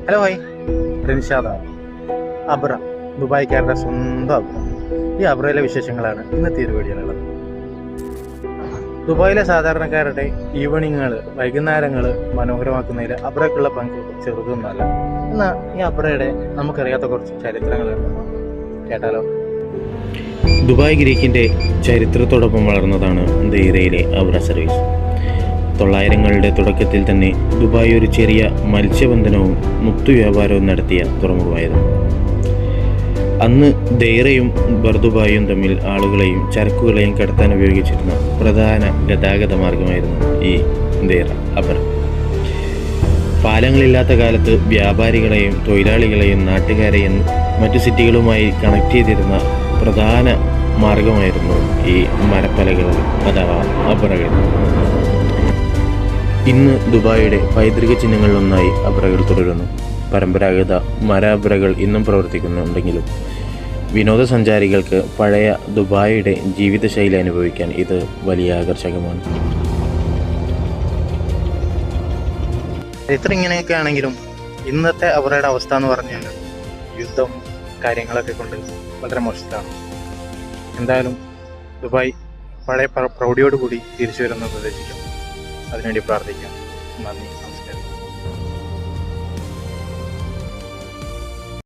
Hello hi, റിൻഷാദാണ്. അബ്ര, ദുബായ്ക്കാരുടെ സ്വന്തം അബ്ര. ഈ അബ്രയിലെ വിശേഷങ്ങളാണ് ഇന്നത്തെ ഒരു വീഡിയോയിലുള്ളത്. ദുബായിലെ സാധാരണക്കാരുടെ ഈവനിങ്ങുകൾ, വൈകുന്നേരങ്ങൾ മനോഹരമാക്കുന്നതിൽ അബ്രയ്ക്കുള്ള പങ്ക് ചെറുതൊന്നുമല്ല. എന്നാൽ ഈ അബ്രയുടെ നമുക്കറിയാത്ത കുറച്ച് ചരിത്രങ്ങളുണ്ട്, കേട്ടാലോ? Dubai ഗ്രീക്കിൻ്റെ ചരിത്രത്തോടൊപ്പം വളർന്നതാണ് ദെയ്റയിലെ അബ്ര service. 900കളുടെ തുടക്കത്തിൽ തന്നെ ദുബായ് ഒരു ചെറിയ മത്സ്യബന്ധനവും മുത്തുവ്യാപാരവും നടത്തിയ തുറമുഖമായിരുന്നു. അന്ന് ദെയ്റയും ബർദുബായും തമ്മിൽ ആളുകളെയും ചരക്കുകളെയും കടത്താൻ ഉപയോഗിച്ചിരുന്ന പ്രധാന ഗതാഗത മാർഗമായിരുന്നു ഈ ദെയ്റ അബ്ര. പാലങ്ങളില്ലാത്ത കാലത്ത് വ്യാപാരികളെയും തൊഴിലാളികളെയും നാട്ടുകാരെയും മറ്റു സിറ്റികളുമായി കണക്ട് ചെയ്തിരുന്ന പ്രധാന മാർഗമായിരുന്നു ഈ മരപ്പലകൾ അഥവാ അബ്രകൾ. ഇന്ന് ദുബായിയുടെ പൈതൃക ചിഹ്നങ്ങളിലൊന്നായി അബ്രകൾ തുടരുന്നു. പരമ്പരാഗത മര അബ്രകൾ ഇന്നും പ്രവർത്തിക്കുന്നുണ്ടെങ്കിലും വിനോദസഞ്ചാരികൾക്ക് പഴയ ദുബായിയുടെ ജീവിതശൈലി അനുഭവിക്കാൻ ഇത് വലിയ ആകർഷകമാണ്. ചരിത്രം ഇങ്ങനെയൊക്കെ ആണെങ്കിലും ഇന്നത്തെ അബ്രയുടെ അവസ്ഥ എന്ന് പറഞ്ഞാൽ യുദ്ധം കാര്യങ്ങളൊക്കെ കൊണ്ട് വളരെ മോശത്തിലാണ്. എന്തായാലും ദുബായ് പഴയ പ്രൗഢിയോടുകൂടി തിരിച്ചു വരുന്നത് പ്രതീക്ഷിക്കാം. അതിനുവേണ്ടി പ്രാർത്ഥിക്കാം. നന്ദി.